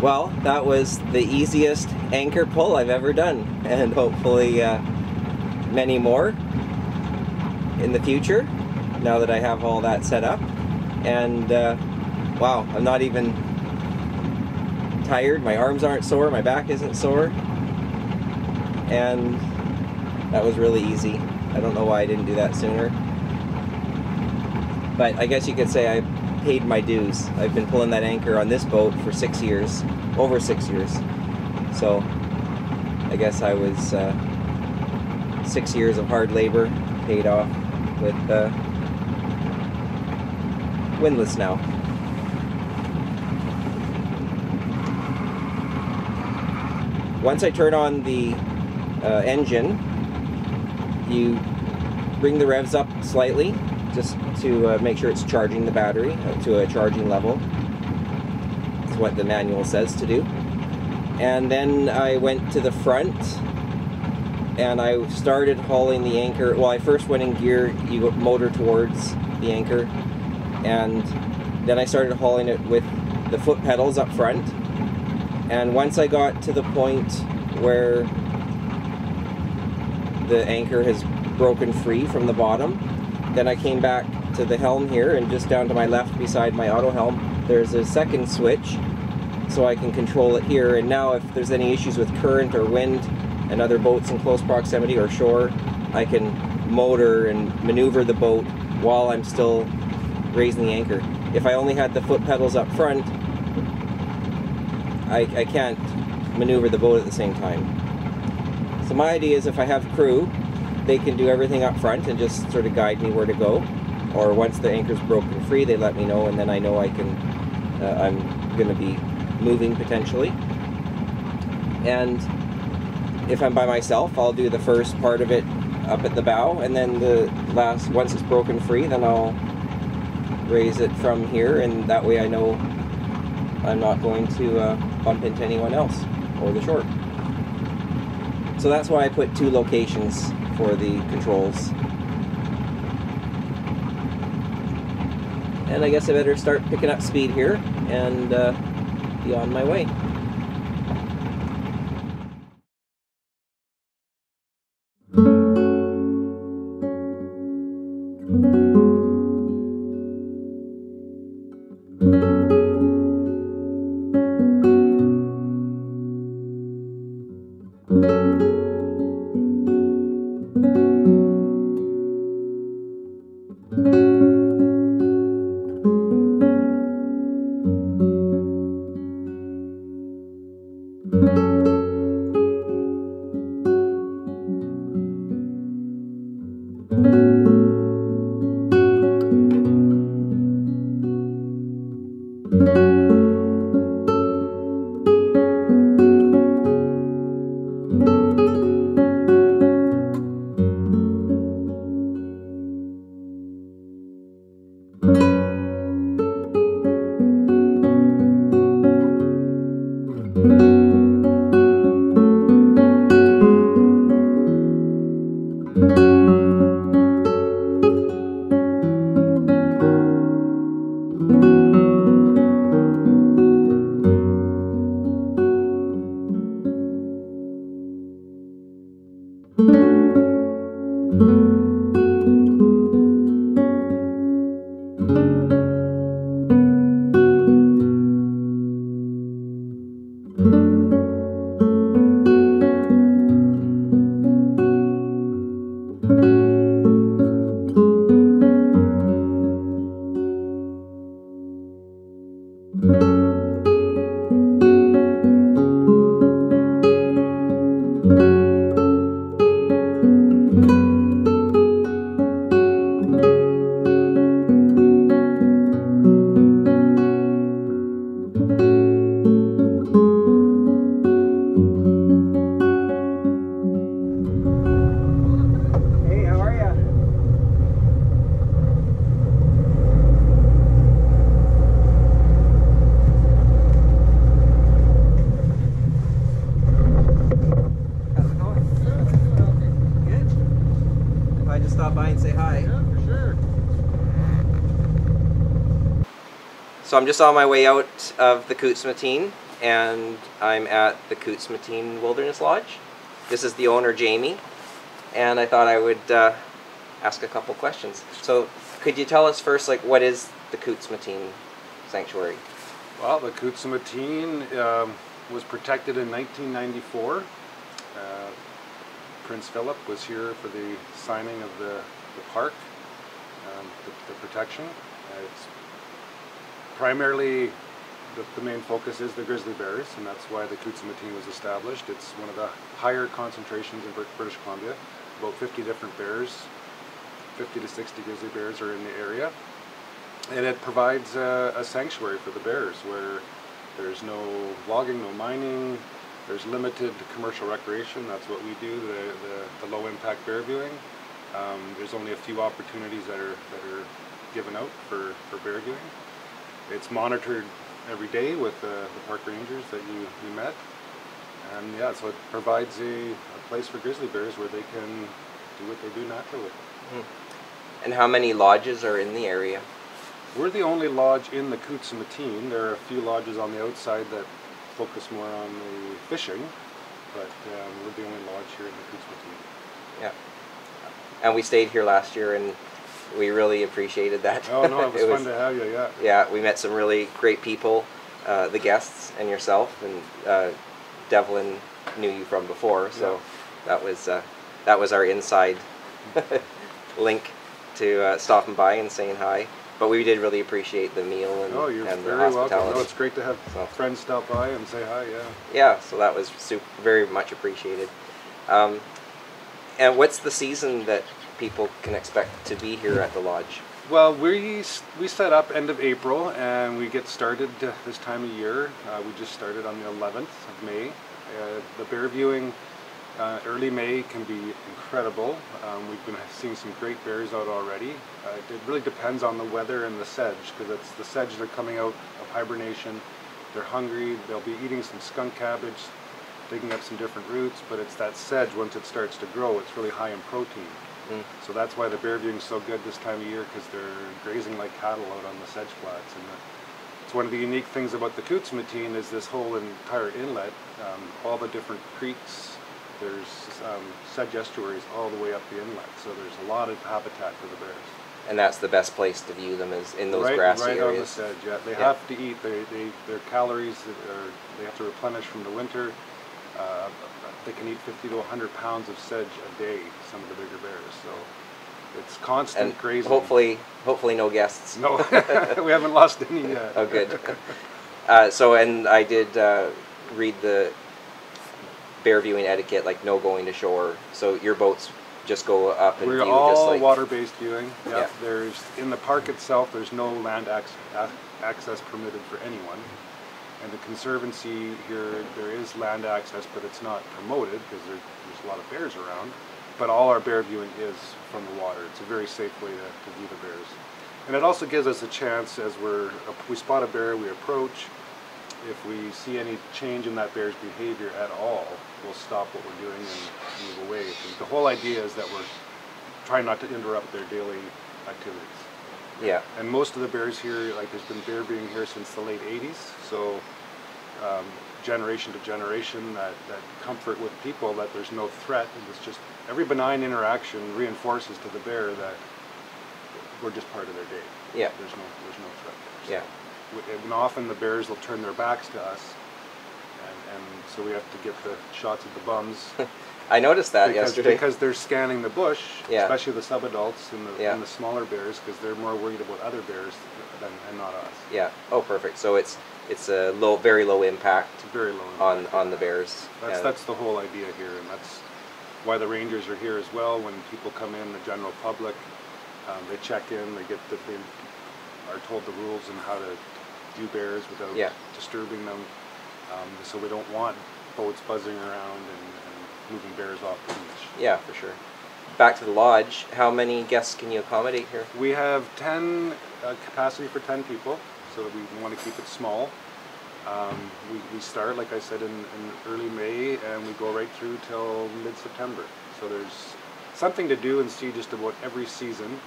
Well, that was the easiest anchor pull I've ever done, and hopefully many more in the future now that I have all that set up. And wow, I'm not even tired, my arms aren't sore, my back isn't sore, and that was really easy. I don't know why I didn't do that sooner, but I guess you could say I paid my dues. I've been pulling that anchor on this boat for 6 years, over 6 years, so I guess I was 6 years of hard labor paid off with windlass now. Once I turn on the engine, you bring the revs up slightly just to make sure it's charging the battery to a charging level. That's what the manual says to do. And then I went to the front and I started hauling the anchor. Well, I first went in gear, you go motor towards the anchor, and then I started hauling it with the foot pedals up front. And once I got to the point where the anchor has broken free from the bottom, then I came back to the helm here, and just down to my left beside my auto helm there's a second switch so I can control it here. And now if there's any issues with current or wind and other boats in close proximity or shore, I can motor and maneuver the boat while I'm still raising the anchor. If I only had the foot pedals up front, I can't maneuver the boat at the same time. So my idea is if I have crew, they can do everything up front and just sort of guide me where to go. Or once the anchor's broken free, they let me know, and then I know I can, I'm going to be moving potentially. And if I'm by myself, I'll do the first part of it up at the bow, and then the last, once it's broken free, then I'll raise it from here, and that way I know I'm not going to bump into anyone else or the shore. So that's why I put 2 locations for the controls. And I guess I better start picking up speed here and be on my way. So I'm just on my way out of the Khutzeymateen and I'm at the Khutzeymateen Wilderness Lodge. This is the owner, Jamie, and I thought I would ask a couple questions. So, could you tell us first, like, what is the Khutzeymateen Sanctuary? Well, the Khutzeymateen was protected in 1994. Prince Philip was here for the signing of the park, the protection. It's primarily, the main focus is the grizzly bears, and that's why the Khutzeymateen was established. It's one of the higher concentrations in British Columbia. About 50 different bears, 50 to 60 grizzly bears are in the area. And it provides a sanctuary for the bears where there's no logging, no mining, there's limited commercial recreation. That's what we do, the low impact bear viewing. There's only a few opportunities that are given out for bear viewing. It's monitored every day with the park rangers that you met. And yeah, so it provides a place for grizzly bears where they can do what they do naturally. And how many lodges are in the area? We're the only lodge in the Khutzeymateen. There are a few lodges on the outside that focus more on the fishing, but we're the only lodge here in the Khutzeymateen. Yeah. And we stayed here last year, and we really appreciated that. Oh no, it was fun to have you, yeah. Yeah, we met some really great people, the guests and yourself, and Devlin knew you from before, so yeah. that was our inside link to stopping by and saying hi. But we did really appreciate the meal and, you're and the very hospitality. welcome. No, it's great to have friends stop by and say hi, yeah. Yeah, so that was very much appreciated. And what's the season that people can expect to be here at the lodge? Well, we set up end of April, and we get started this time of year. We just started on the 11th of May. The bear viewing early May can be incredible. We've been seeing some great bears out already. It really depends on the weather and the sedge, because it's the sedge that are coming out of hibernation. They're hungry, they'll be eating some skunk cabbage, digging up some different roots, but it's that sedge, once it starts to grow, it's really high in protein. So that's why the bear viewing is so good this time of year, because they're grazing like cattle out on the sedge flats. And it's one of the unique things about the Khutzeymateen is this whole entire inlet, all the different creeks. There's sedge estuaries all the way up the inlet, so there's a lot of habitat for the bears. And that's the best place to view them, is in those grassy areas. Right on the sedge, yeah. They have to eat. Their calories, they have to replenish from the winter. They can eat 50 to 100 pounds of sedge a day, some of the bigger bears. So it's constant and grazing. Hopefully no guests. No, we haven't lost any yet. Oh, good. And I did read the bear viewing etiquette, like no going to shore. So your boats just go up and We're view all just like water-based viewing. Yep. Yeah. There's in the park itself. There's no land access permitted for anyone. And the Conservancy here, there is land access, but it's not promoted because there's a lot of bears around. But all our bear viewing is from the water. It's a very safe way to view the bears. And it also gives us a chance, as we spot a bear, we approach. If we see any change in that bear's behavior at all, we'll stop what we're doing and move away. The whole idea is that we're trying not to interrupt their daily activities. Yeah. And most of the bears here, like there's been bear viewing here since the late 80s, so generation to generation, that comfort with people that there's no threat, and it's just every benign interaction reinforces to the bear that we're just part of their day. Yeah. There's no threat there. Yeah. And often the bears will turn their backs to us, and so we have to get the shots of the bums. I noticed that yesterday. Because they're scanning the bush, Yeah. especially the subadults and Yeah. the smaller bears, because they're more worried about other bears and not us. Yeah. Oh, perfect. So it's a very low impact. It's very low impact. on the bears. That's the whole idea here, and that's why the rangers are here as well. When people come in, the general public, they check in, they are told the rules and how to view bears without disturbing them. So we don't want boats buzzing around and moving bears off the beach. Yeah, for sure. Back to the lodge, how many guests can you accommodate here? We have capacity for 10 people, so we want to keep it small. We start, like I said, in early May, and we go right through till mid-September. So there's something to do and see just about every season.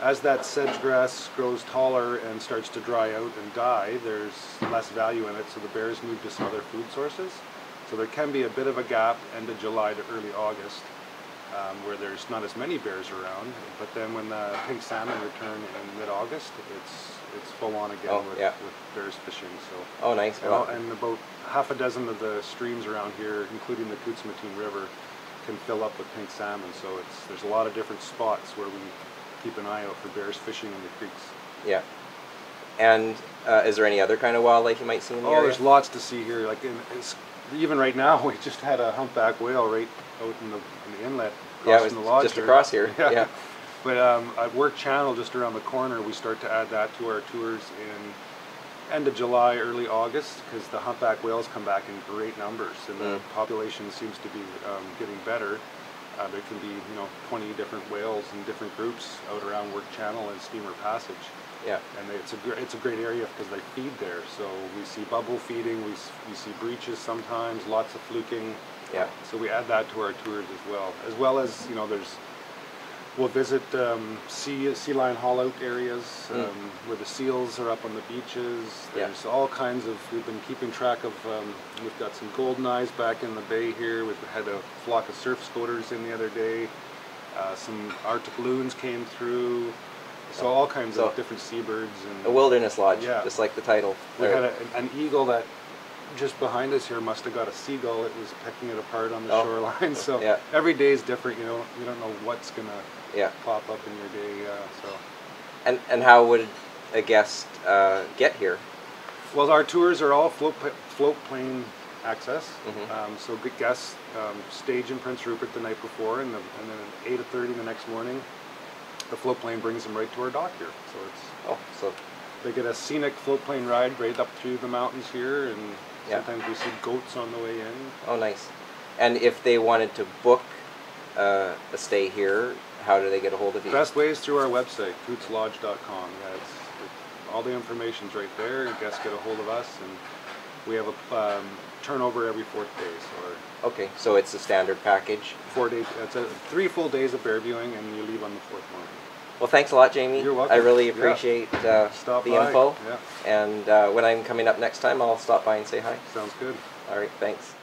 as that sedge grass grows taller and starts to dry out and die, there's less value in it, so the bears move to some other food sources. So there can be a bit of a gap end of July to early August where there's not as many bears around, but then when the pink salmon return in mid-August, it's full on again with bears fishing. So oh, nice. and about half a dozen of the streams around here, including the Khutzeymateen River, can fill up with pink salmon. So there's a lot of different spots where we keep an eye out for bears fishing in the creeks. Yeah. And is there any other kind of wildlife you might see in the area? There's lots to see here. Like even right now, we just had a humpback whale right out in the inlet, crossing the lodge. Just across here. Yeah. But at Work Channel, just around the corner, we start to add that to our tours in end of July, early August, because the humpback whales come back in great numbers, and the population seems to be getting better. There can be 20 different whales in different groups out around Work Channel and Steamer Passage. Yeah. And it's a great area because they feed there. So we see bubble feeding, we see breaches sometimes, lots of fluking. Yeah. So we add that to our tours as well as we'll visit sea lion haul out areas where the seals are up on the beaches. There's all kinds of, we've been keeping track of, we've got some goldeneyes back in the bay here. We've had a flock of surf scoters in the other day. Some Arctic loons came through. So all kinds of different seabirds. And a wilderness lodge, just like the title. We had an eagle that just behind us here must have got a seagull. It was pecking it apart on the shoreline. So every day is different. You don't know what's gonna pop up in your day. So. And how would a guest get here? Well, our tours are all float plane access. So good guests stage in Prince Rupert the night before, and then at 8:30 the next morning, the float plane brings them right to our dock here. So so they get a scenic float plane ride right up through the mountains here, and sometimes we see goats on the way in. Oh, nice. And if they wanted to book a stay here, how do they get a hold of you? Best way is through our website, cootslodge.com. All the information's right there. Guests get a hold of us, and we have a turnover every 4th day. Okay, so it's a standard package. 4 days. It's 3 full days of bear viewing, and you leave on the 4th morning. Well, thanks a lot, Jamie. You're welcome. I really appreciate the info. Yeah. And when I'm coming up next time, I'll stop by and say hi. Sounds good. All right, thanks.